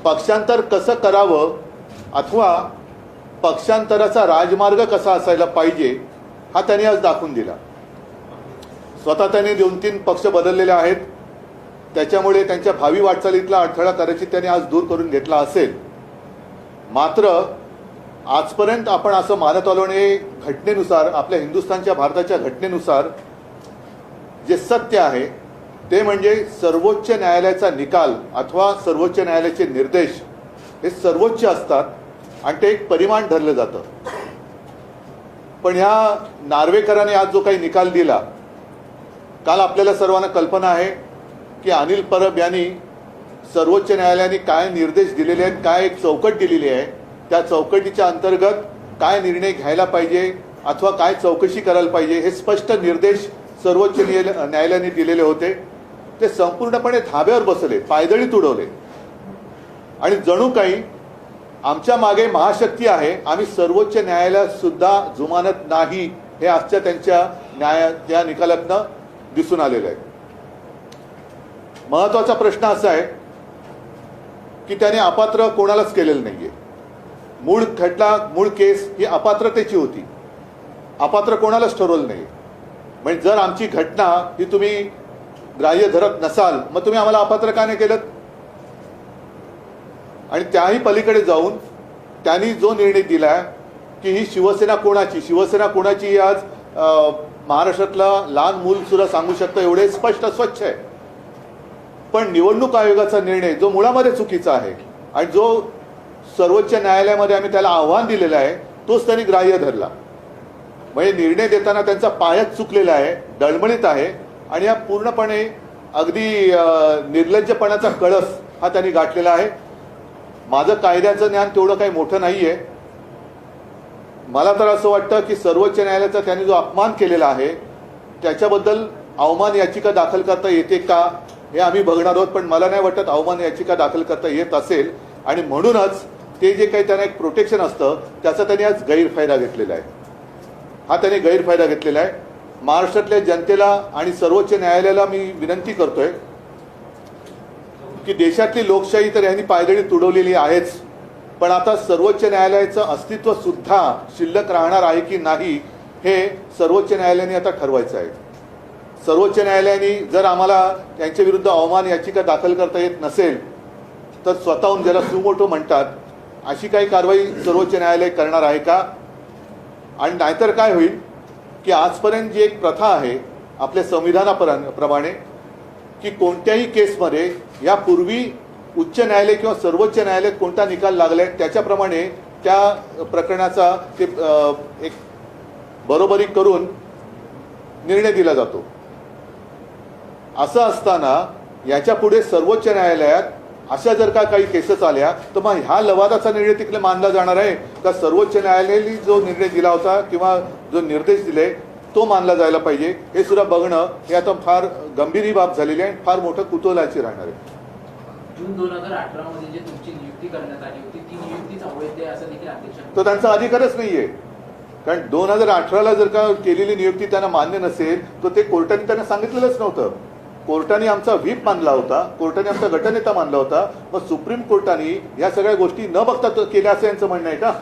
पक्षांतर कसं करावं अथवा पक्षांतराचा राजमार्ग कसा असायला पाहिजे हा त्यांनी आज दाखवून दिला. स्वतः त्यांनी 2-3 पक्ष बदललेले आहेत, त्याच्यामुळे त्यांच्या भावी वाटचालीतला अडथळा कदाचित त्यांनी आज दूर करून घेतला असेल. मात्र आजपर्यंत आपण असं मानत आलो आणि घटनेनुसार, आपल्या हिंदुस्थानच्या भारताच्या घटनेनुसार जे सत्य आहे ते म्हणजे सर्वोच्च न्यायालयाचा निकाल अथवा सर्वोच्च न्यायालयाचे निर्देश हे सर्वोच्च असतात आणि ते एक परिमाण धरलं जातं. पण ह्या नार्वेकरांनी आज जो काही निकाल दिला, काल आपल्याला सर्वांना कल्पना आहे की अनिल परब यांनी सर्वोच्च न्यायालयाने काय निर्देश दिलेले आहेत, काय एक चौकट दिलेली आहे, त्या चौकटीच्या अंतर्गत काय निर्णय घ्यायला पाहिजे अथवा काय चौकशी करायला पाहिजे हे स्पष्ट निर्देश सर्वोच्च न्यायालयाने दिलेले होते. ते संपूर्णपणे धाब्यावर बसले, पायदळीत उडवले आणि जणू काही आमच्या मागे महाशक्ती आहे, आम्ही सर्वोच्च न्यायालयात सुद्धा जुमानत नाही, हे आजच्या त्यांच्या त्या निकालातनं दिसून आलेलं आहे. महत्वाचा प्रश्न असा आहे की त्याने अपात्र कोणालाच केलेलं नाहीये. मूळ केस ही अपात्रतेची होती, अपात्र कोणालाच ठरवलं नाही. म्हणजे जर आमची घटना ही तुम्ही ग्राह्य धरत नसाल, मग तुम्ही आम्हाला अपात्र का नाही केलं? आणि त्याही पलीकडे जाऊन त्यांनी जो निर्णय दिला की ही शिवसेना कोणाची आज महाराष्ट्रातला लहान मूल सुद्धा सांगू शकतं, एवढे स्पष्ट स्वच्छ आहे. पण निवडणूक आयोगाचा निर्णय जो मुळामध्ये चुकीचा आहे आणि जो सर्वोच्च न्यायालयामध्ये आम्ही त्याला आव्हान दिलेलं आहे तोच त्यांनी ग्राह्य धरला. म्हणजे निर्णय देताना त्यांचा पायच चुकलेला आहे, डळमळीत आहे आणि हा पूर्णपणे अगदी निर्लज्जपणाचा कळस हा त्यांनी गाठलेला आहे. माझं कायद्याचं ज्ञान तेवढं काही मोठं नाहीये. मला तर असं वाटतं की सर्वोच्च न्यायालयाचा त्यांनी जो अपमान केलेला आहे त्याच्याबद्दल अवमान याचिका दाखल करता येते का हे आम्ही बघणार आहोत. पण मला नाही वाटत अवमान याचिका दाखल करता येत असेल आणि म्हणूनच ते जे काही त्यांना एक प्रोटेक्शन असतं त्याचा त्यांनी आज गैरफायदा घेतलेला आहे. हा त्यांनी गैरफायदा घेतलेला आहे. महाराष्ट्रातल्या जनतेला आणि सर्वोच्च न्यायालयाला मी विनंती करतोय की देशातली लोकशाही तर यांनी पायदळी तुडवलेली आहेच, पण आता सर्वोच्च न्यायालयाचं अस्तित्व सुद्धा शिल्लक राहणार आहे की नाही हे सर्वोच्च न्यायालयाने आता ठरवायचं आहे. सर्वोच्च न्यायालयाने जर आम्हाला त्यांच्या विरुद्ध अवमान याचिका दाखल करता येत नसेल तर स्वतःहून ज्याला सुमोटो म्हणतात अशी काही कारवाई सर्वोच्च न्यायालय करणार आहे का? आणि नाहीतर काय होईल की आजपर्यंत जी एक प्रथा आहे आपल्या संविधानाप्रमाणे की कोणत्याही केसमध्ये यापूर्वी उच्च न्यायालय किंवा सर्वोच्च न्यायालयात कोणता निकाल लागलाय त्याच्याप्रमाणे त्या प्रकरणाचा ते एक बरोबरी करून निर्णय दिला जातो. असं असताना याच्या पुढे सर्वोच्च न्यायालयात अशा जर का काही केसेस आल्या तर मग ह्या लवादाचा निर्णय तिकडे मानला जाणार आहे का सर्वोच्च न्यायालयाने जो निर्णय दिला होता किंवा जो निर्देश दिले तो मानला जायला पाहिजे हे सुद्धा बघणं हे आता फार गंभीर ही बाब झालेली आहे, फार मोठं कुतूहलाची राहणार आहे. जून 2018 मध्ये जे तुमची नियुक्ती करण्यात आली होती ती नियुक्तीच अवैध आहे असं देखील अध्यक्ष तो त्यांचा अधिकारच नाहीये. कारण 2018ला जर का केलेली नियुक्ती त्यांना मान्य नसेल तर ते कोर्टाने त्यांना सांगितलेलंच नव्हतं. कोर्टाने आमचा व्हीप मानला होता, कोर्टाने आमचा गटनेता मानला होता, मग सुप्रीम कोर्टाने या सगळ्या गोष्टी न बघता केल्या असं यांचं म्हणणं आहे का?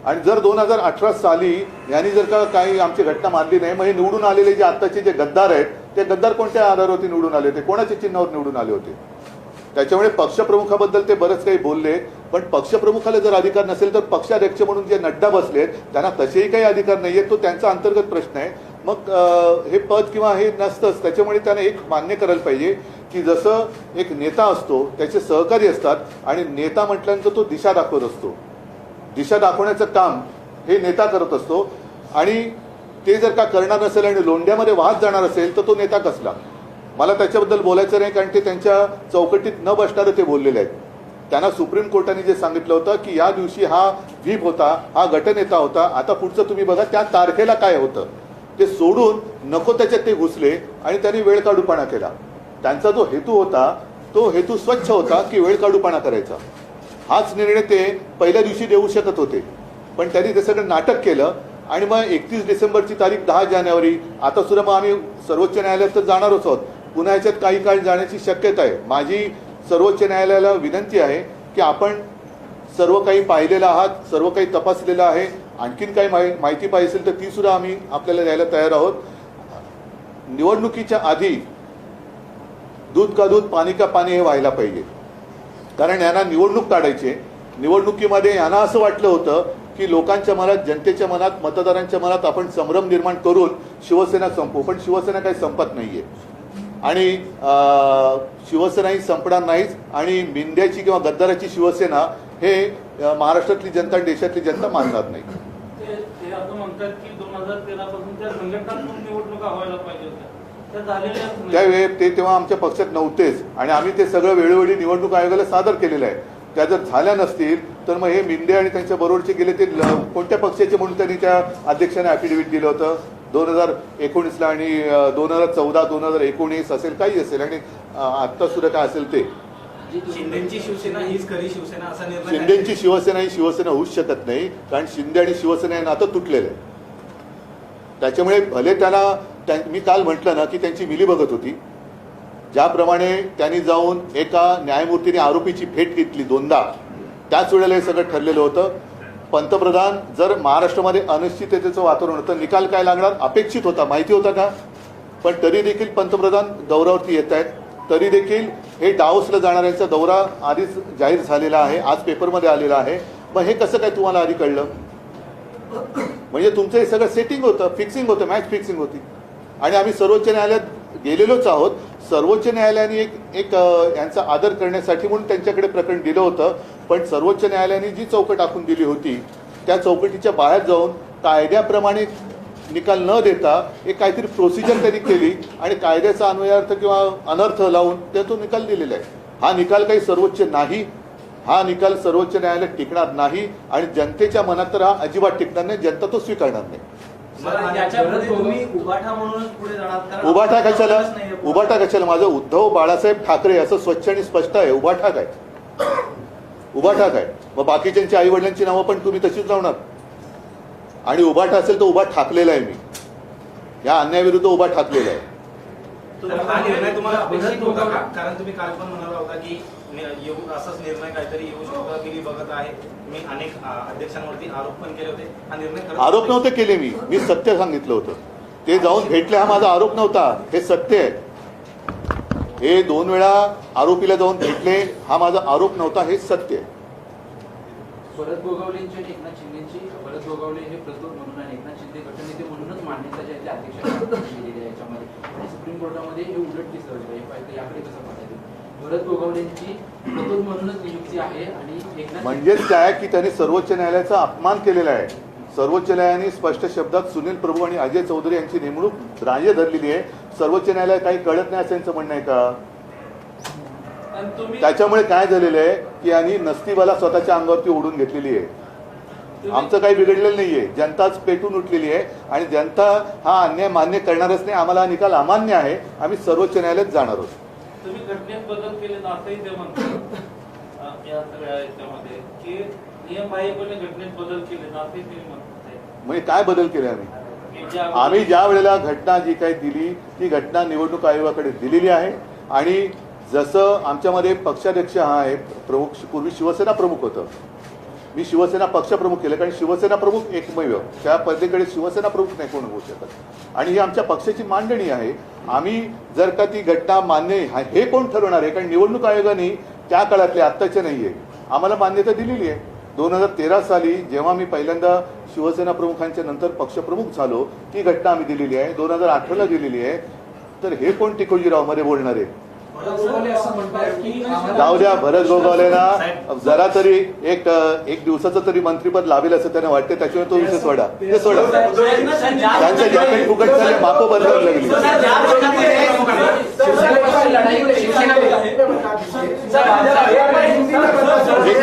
आणि जर 2018 साली यांनी जर का काही आमची घटना मानली नाही, मग हे निवडून आलेले जे आत्ताचे जे गद्दार आहेत ते गद्दार कोणत्या आधारावरती निवडून आले होते, कोणाच्या चिन्हावर निवडून आले होते? त्याच्यामुळे पक्षप्रमुखाबद्दल ते बरंच काही बोलले, पण पक्षप्रमुखाला जर अधिकार नसेल तर पक्षाध्यक्ष म्हणून जे नड्डा बसलेत त्यांना तसेही काही अधिकार नाहीये, तो त्यांचा अंतर्गत प्रश्न आहे. मग हे पद किंवा हे नसतंच. त्याच्यामुळे त्याने एक मान्य करायला पाहिजे की जसं एक नेता असतो त्याचे सहकारी असतात आणि नेता म्हटल्यानंतर तो दिशा दाखवत असतो, दिशा दाखवण्याचं काम हे नेता करत असतो आणि ते जर का करणार नसेल आणि लोंढ्यामध्ये वाहत जाणार असेल तर तो नेता कसला? मला त्याच्याबद्दल बोलायचं नाही कारण ते त्यांच्या चौकटीत न बसणारे ते बोललेले आहेत. त्यांना सुप्रीम कोर्टाने जे सांगितलं होतं की या दिवशी हा व्हीप होता, हा गटनेता होता, आता पुढचं तुम्ही बघा त्या तारखेला काय होतं ते सोडून नको त्याच्यात ते घुसले आणि त्यांनी वेळकाढूपणा केला. त्यांचा जो हेतू होता तो हेतू स्वच्छ होता की वेळकाढूपणा करायचा. हाच निर्णय ते पहिल्या दिवशी देऊ शकत होते, पण त्यांनी ते सगळं नाटक केलं आणि मग 31 डिसेंबरची तारीख 10 जानेवारी आता सुद्धा मग आम्ही सर्वोच्च न्यायालयात तर जाणारच आहोत, पुन्हा याच्यात काही काळ जाण्याची शक्यता आहे. माझी सर्वोच्च न्यायालयाला विनंती आहे की आपण सर्व काही पाहिलेलं आहात, सर्व काही तपासलेलं आहे. आणखीन काही माहिती पाहिजे असेल तर ती सुद्धा आम्ही आपल्याला द्यायला तयार आहोत. निवडणुकीच्या आधी दूध का दूध पाणी का पाणी हे व्हायला पाहिजे. कारण यांना निवडणूक काढायची. निवडणुकीमध्ये यांना असं वाटलं होतं की लोकांच्या मनात, जनतेच्या मनात, मतदारांच्या मनात आपण संभ्रम निर्माण करून शिवसेना संपवू. पण शिवसेना काही संपत नाहीये आणि शिवसेनाही संपणार नाहीच. आणि मिंद्याची किंवा गद्दाराची शिवसेना हे महाराष्ट्रातली जनता, देशातली जनता मानणार नाही. ते असं म्हणतात की 2013 पासून त्या संघटनात्मक निवडणुका व्हायला पाहिजे होत्या, त्या झालेल्या नाही. त्यावेळी ते तेव्हा आमच्या पक्षात नव्हतेच आणि आम्ही ते सगळं वेळोवेळी निवडणूक आयोगाला सादर केलेलं आहे. त्या जर झाल्या नसतील तर मग हे मिंदे आणि त्यांच्या बरोबरचे गेले ते कोणत्या पक्षाचे म्हणून त्यांनी त्या अध्यक्षाने ॲफिडेव्हिट दिलं होतं 2019ला आणि 2014, 2019 असेल, काही असेल आणि आत्ता सुद्धा काय असेल ते. शिंदेची शिवसेना हीच खरी शिवसेना असा निर्णय शिंदेची शिवसेना ही शिवसेना होऊच शकत नाही. कारण शिंदे आणि शिवसेना हे नातं तुटलेलं आहे. त्याच्यामुळे भले त्याला, मी काल म्हटलं ना की त्यांची मिलीभगत होती. ज्याप्रमाणे त्यांनी जाऊन एका न्यायमूर्तीने आरोपीची भेट घेतली 2दा, त्याच वेळेला हे सगळं ठरलेलं होतं. पंतप्रधान, जर महाराष्ट्रामध्ये अनिश्चिततेचं वातावरण होतं, निकाल काय लागणार अपेक्षित होता, माहिती होता का? पण तरी देखील पंतप्रधान दौऱ्यावरती येत आहेत. तरी देखील हे डावोसला जाणाऱ्यांचा दौरा आधीच जाहीर झालेला आहे, आज पेपरमध्ये आलेला आहे. मग हे कसं काय तुम्हाला आधी कळलं? म्हणजे तुमचं हे सगळं सेटिंग होतं, फिक्सिंग होतं, मॅच फिक्सिंग होती. आणि आम्ही सर्वोच्च न्यायालयात गेलेलोच आहोत. सर्वोच्च न्यायालयाने एक यांचा आदर करण्यासाठी म्हणून त्यांच्याकडे प्रकरण दिलं होतं. पण सर्वोच्च न्यायालयाने जी चौकट आखून दिली होती त्या चौकटीच्या बाहेर जाऊन कायद्याप्रमाणे निकाल न देता एक काहीतरी प्रोसिजर त्यांनी केली आणि कायद्याचा अन्वयार्थ किंवा अनर्थ लावून तो निकाल दिलेला आहे. हा निकाल काही सर्वोच्च नाही. हा निकाल सर्वोच्च न्यायालयात टिकणार नाही आणि जनतेच्या मनात तर हा अजिबात टिकणार नाही. जनता तो स्वीकारणार नाही. याच्यामध्ये तुम्ही उबाठा म्हणूनच पुढे जाणार, कारण उबाठा कशाला? आपल्यालाच नाहीये. उबाठा कशाला? माझं उद्धव बाळासाहेब ठाकरे असं स्वच्छ आणि स्पष्ट आहे. उबाठा काय? उबाठा काय? मग बाकीच्यांची आई वडिलांची नावं पण तुम्ही तशीच लावणार? आणि उबाठा असेल तर उभा ठाकलेला आहे मी. या अन्यायाविरुद्ध उभा ठाकलेला आहे. तर हा निर्णय तुम्हाला अपेक्षित होता का? कारण तुम्ही काल पण म्हणाला होता की असाच निर्णय काहीतरी येऊ शकतो, मी बघत आहे. मी अनेक अध्यक्षांवरती आरोप पण केले होते. हा निर्णय आरोप नव्हते केले मी सत्य सांगितलं होतं. ते जाऊन भेटले हा माझा आरोप नव्हता, हे सत्य आहे. हे 2 वेळा आरोपीला जाऊन भेटले हा माझा आरोप नव्हता, हे सत्य आहे. भरत गोगावलेंची आणि एकनाथ शिंदेची, भरत गोगावले हे प्रस्तुत म्हणून आणि एकनाथ शिंदे गटनेते म्हणूनच मान्यता जी आहे त्या अध्यक्षांनी दिलेली आहे याच्यामध्ये. आणि सुप्रीम कोर्टामध्ये हे उलट दिसतं. याकडे कसं पाहता? भरत गोगावलेंची प्रस्तुत म्हणूनच नियुक्ती आहे आणि एकनाथ, म्हणजेच काय की त्यांनी सर्वोच्च न्यायालयाचा अपमान केलेला आहे. सर्वोच्च न्यायालयाने स्पष्ट शब्दात सुनील प्रभू आणि अजय चौधरी यांची नेमणूक ग्राह्य धरलेली आहे. सर्वोच्च न्यायालय काही कळत नाही असं यांचं म्हणणं आहे का? त्याच्यामुळे काय झालेलं आहे की यांनी नसतीबाला स्वतःच्या अंगावरती ओढून घेतलेली आहे. आमचं काही बिघडलेलं नाहीये. जनताच पेटून उठलेली आहे आणि जनता हा अन्याय मान्य करणारच नाही. आम्हाला हा निकाल अमान्य आहे. आम्ही सर्वोच्च न्यायालयात जाणार आहोत. तुम्ही घटनेत बदल केले असंही ते म्हणतात या सगळ्या याच्यामध्ये की नियमबाह्यपणे घटनेत बदल केले असंही ते म्हणतात. म्हणजे काय बदल केले आम्ही ज्या वेळेला घटना जी काही दिली ती घटना निवडणूक आयोगाकडे दिलेली आहे. आणि जसं आमच्यामध्ये पक्षाध्यक्ष हा आहे प्रमुख, पूर्वी शिवसेना प्रमुख होतं, मी शिवसेना पक्षप्रमुख केलं. कारण शिवसेना प्रमुख एकमेव, त्या पद्धतीकडे शिवसेना प्रमुख नाही कोण होऊ शकत. आणि ही आमच्या पक्षाची मांडणी आहे. आम्ही जर का ती घटना मान्य हे कोण ठरवणार आहे? कारण निवडणूक आयोगाने त्या काळातले, आत्ताचे नाहीये, आम्हाला मान्यता दिलेली आहे. 2013 साली जेव्हा मी पहिल्यांदा शिवसेना प्रमुखांच्या नंतर पक्षप्रमुख झालो ती घटना आम्ही दिलेली आहे. 2018ला दिलेली आहे. तर हे कोण टिकोजीराव मध्ये बोलणार आहे? जाऊ द्या. भरत गोगावलेला जरा तरी एक दिवसाचं तरी मंत्रीपद लावेल असं त्यांना वाटते. त्याच्यामुळे तो विषय सोडा, ते सोडा. त्यांचं जॅकेट फुकट झाले, माप बदलावी लागली.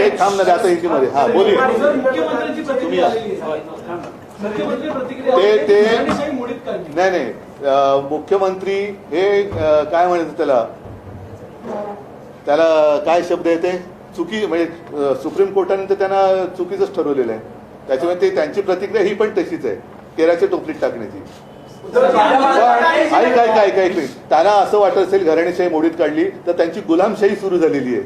एक थांब ना आता हिंदीमध्ये. हा बोली तुम्ही ते नाही मुख्यमंत्री हे काय म्हणायचं त्याला काय शब्द येते? चुकी, म्हणजे सुप्रीम कोर्टाने तर त्यांना चुकीचंच ठरवलेलं आहे. त्याच्यामुळे ते त्यांची प्रतिक्रिया ही पण तशीच आहे, 13च्या टोपलीत टाकण्याची. काय त्यांना असं वाटत असेल घराणेशाही मोडीत काढली तर त्यांची गुलामशाही सुरू झालेली आहे.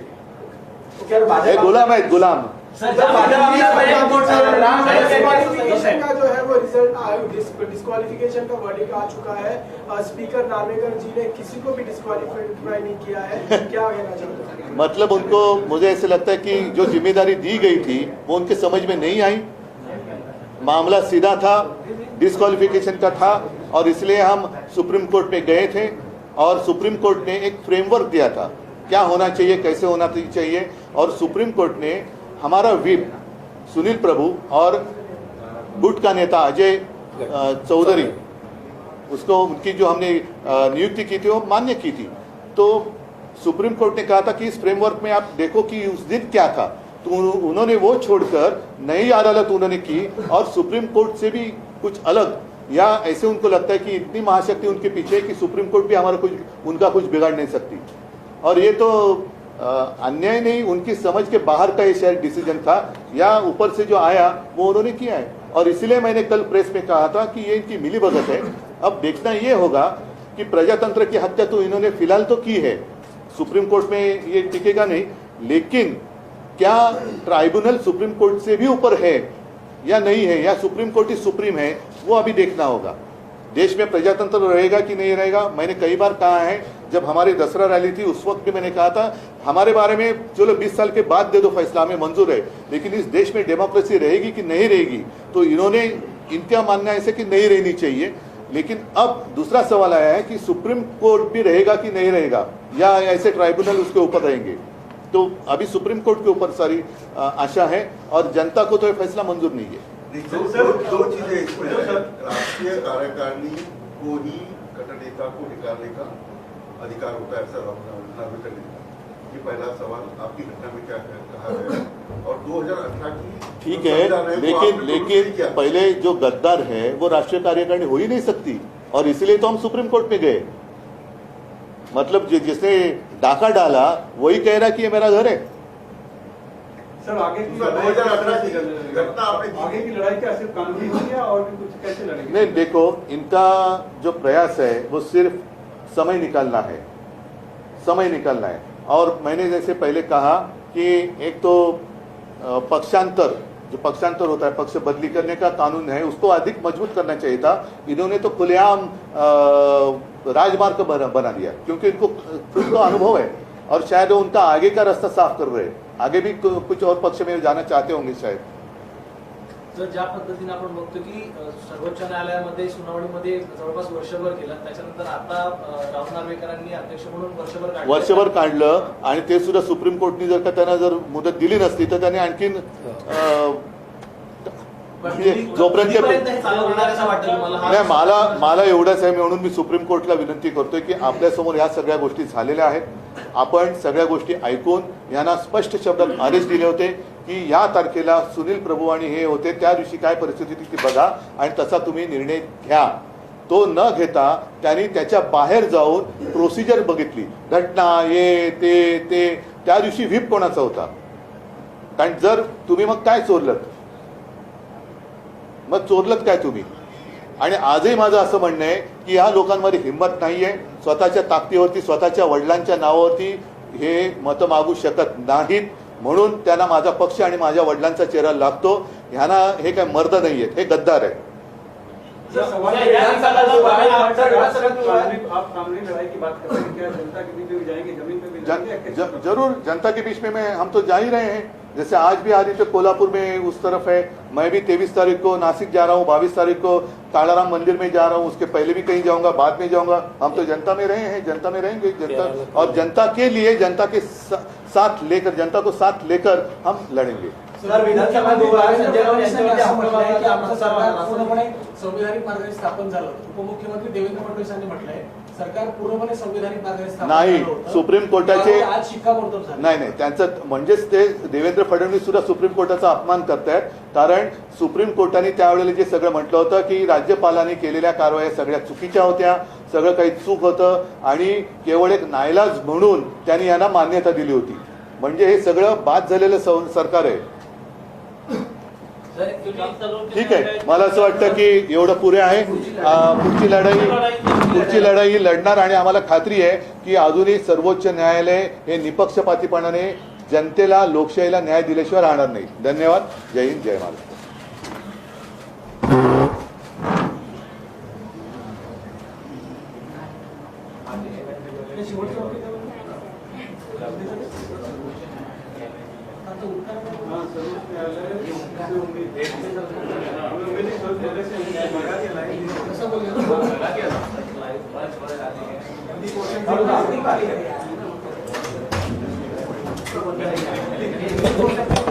हे गुलाम आहेत, गुलाम. डिस्क्वालिफिकेशन का जो है वो रिजल्ट डिस्क्वालिफिकेशन का वर्डिक्ट आ चुका है. स्पीकर नार्वेकर जी ने किसी को भी डिस्क्वालिफाई नहीं किया है. क्या कहना चाहते हैं? मतलब उनको, मुझे ऐसे लगता है कि जो जिम्मेदारी दी गई थी वो उनके समझ में नहीं आई. मामला सीधा था, डिस्क्वालिफिकेशन का था, और इसलिए हम सुप्रीम कोर्ट में गए थे और सुप्रीम कोर्ट ने एक फ्रेमवर्क दिया था क्या होना चाहिए, कैसे होना चाहिए. और सुप्रीम कोर्ट ने हमारा व्हिप सुनील प्रभु और गुट का नेता अजय चौधरी, उसको उनकी जो हमने नियुक्ति की थी वो मान्य की थी. तो सुप्रीम कोर्ट ने कहा था कि इस फ्रेमवर्क में आप देखो कि उस दिन क्या था. तो उन्होंने वो छोड़कर नई अदालत उन्होंने की और सुप्रीम कोर्ट से भी कुछ अलग, या ऐसे उनको लगता है कि इतनी महाशक्ति उनके पीछे है कि सुप्रीम कोर्ट भी हमारा कुछ, उनका कुछ बिगाड़ नहीं सकती. और ये तो अन्याय नहीं, उनकी समझ के बाहर का ये शायद डिसीजन था, या ऊपर से जो आया वो उन्होंने किया है. और इसलिए मैंने कल प्रेस में कहा था कि ये इनकी मिलीभगत है. अब देखना ये होगा कि प्रजातंत्र की हत्या तो इन्होंने फिलहाल तो की है, सुप्रीम कोर्ट में ये टिकेगा नहीं, लेकिन क्या ट्राइब्यूनल सुप्रीम कोर्ट से भी ऊपर है या नहीं है, या सुप्रीम कोर्ट ही सुप्रीम है, वो अभी देखना होगा. देश में प्रजातंत्र रहेगा कि नहीं रहेगा. मैंने कई बार कहा है, जब हमारी दसरा रैली थी उस वक्त भी मैंने कहा था हमारे बारे में चलो 20 साल के बाद दे दो फैसला, हमें मंजूर है, लेकिन इस देश में डेमोक्रेसी रहेगी कि नहीं रहेगी. तो इन्होंने, इनका मानना ऐसे कि नहीं रहनी चाहिए. लेकिन अब दूसरा सवाल आया है कि सुप्रीम कोर्ट भी रहेगा कि नहीं रहेगा, या ऐसे ट्राइब्यूनल उसके ऊपर रहेंगे. तो अभी सुप्रीम कोर्ट के ऊपर सारी आशा है, और जनता को तो ये फैसला मंजूर नहीं है. दो चीजें इसमें है. राष्ट्रीय कार्यकारिणी को ही कट्टर नेता को निकालने का अधिकार होता है, ऐसा नार्वेकर ने कहा. ये पहला सवाल आपकी घटना में क्या कहा गया, और 2018 की ठीक है, लेकिन पहले जो गद्दार है वो राष्ट्रीय कार्यकारिणी हो ही नहीं सकती, और इसलिए तो हम सुप्रीम कोर्ट में गए. मतलब जिसने डाका डाला वही कह रहा कि ये मेरा घर है. सर आगे की 2018 की घटना आपने आगे की लड़ाई क्या सिर्फ कानूनी होगी या और भी कुछ कैसे लड़ेंगे? नहीं, देखो, इनका जो प्रयास है वो सिर्फ समय निकालना है, समय निकालना है. और मैंने जैसे पहले कहा कि एक तो पक्षांतर, जो पक्षांतर होता है, पक्ष बदली करने का कानून है, उसको अधिक मजबूत करना चाहिए था. इन्होंने तो खुलेआम राजमार्ग बना दिया, क्योंकि इनको खुद तो अनुभव है, और शायद वो उनका आगे का रास्ता साफ कर रहे हैं. आगे भी कुछ और पक्ष में जाना चाहते होंगे शायद. जर ज्या पद्धतीने आपण बघतो की सर्वोच्च न्यायालयामध्ये सुनावणीमध्ये जवळपास वर्षभर केलं, त्याच्यानंतर आता राहुल नार्वेकरांनी अध्यक्ष म्हणून वर्षभर काढलं, आणि ते सुद्धा सुप्रीम कोर्टने जर का त्यांना जर मुदत दिली नसती तर त्याने आणखीन जोपर्यंत नाही, मला एवढंच आहे, म्हणून मी सुप्रीम कोर्टला विनंती करतोय की आपल्यासमोर या सगळ्या गोष्टी झालेल्या आहेत. आपण सगळ्या गोष्टी ऐकून यांना स्पष्ट शब्दात आदेश दिले होते की या तारखेला सुनील प्रभू आणि हे होते, त्या दिवशी काय परिस्थिती ती बघा आणि तसा तुम्ही निर्णय घ्या. तो न घेता त्यांनी त्याच्या बाहेर जाऊन प्रोसिजर बघितली, घटना हे ते त्या दिवशी व्हीप कोणाचा होता. कारण जर तुम्ही मग काय चोरलत, मग चोरलत काय तुम्ही. आणि आजही माझं असं म्हणणं आहे की या लोकांमध्ये हिंमत नाहीये, स्वतःच्या ताकदीवरती, स्वतःच्या वडिलांच्या नावावरती हे मतं मागू शकत नाहीत. म्हणून त्यांना माझा पक्ष आणि माझ्या वडिलांचा चेहरा लागतो. ह्यांना हे काय मर्द नाहीयेत, हे गद्दार आहे. आप कानूनी लड़ाई की बात कर रहे हैं, क्या जनता के बीच में जाएंगे, जमीन पे भी जाएंगे? जरूर, जनता के बीच में हम तो जा ही रहे हैं. जैसे आज भी आ रही थे, कोल्हापुर में उस तरफ है. मैं भी 23 तारीख को नासिक जा रहा हूँ, 22 तारीख को कालाराम मंदिर में जा रहा हूँ, उसके पहले भी कहीं जाऊंगा, बाद में जाऊंगा. हम तो जनता में रहे हैं, जनता में रहेंगे. जनता, और जनता के लिए, जनता के साथ लेकर, जनता को साथ लेकर हम लड़ेंगे. संवैधानिक मार्गाने स्थापन झालं. उपमुख्यमंत्री देवेंद्र फडणवीस यांनी म्हटलंय सरकार पूर्णपणे संवैधानिक मार्गाने स्थापन नाही. सुप्रीम कोर्टाचे आज शिक्कामोर्तब झालं. नाही, त्यांचं म्हणजेच ते देवेंद्र फडणवीस सुद्धा सुप्रीम कोर्टाचा अपमान करतायत. कारण सुप्रीम कोर्टाने त्यावेळेला जे सगळं म्हटलं होतं की राज्यपालांनी केलेल्या कारवाया सगळ्या चुकीच्या होत्या, सगळं काही चूक होतं, आणि केवळ एक नाईलाज म्हणून त्यांनी यांना मान्यता दिली होती. म्हणजे हे सगळं बाद झालेलं सरकार आहे. ठीक आहे, मला असं वाटतं की एवढं पुरे आहे. पुढची लढाई लढणार, आणि आम्हाला खात्री आहे की अजूनही सर्वोच्च न्यायालय हे निपक्षपातीपणाने जनतेला लोकशाहीला न्याय दिल्याशिवाय राहणार नाही. धन्यवाद. जय हिंद, जय महाराष्ट्र. हाँ, सर्वोच्च न्यायालय से उम्मीद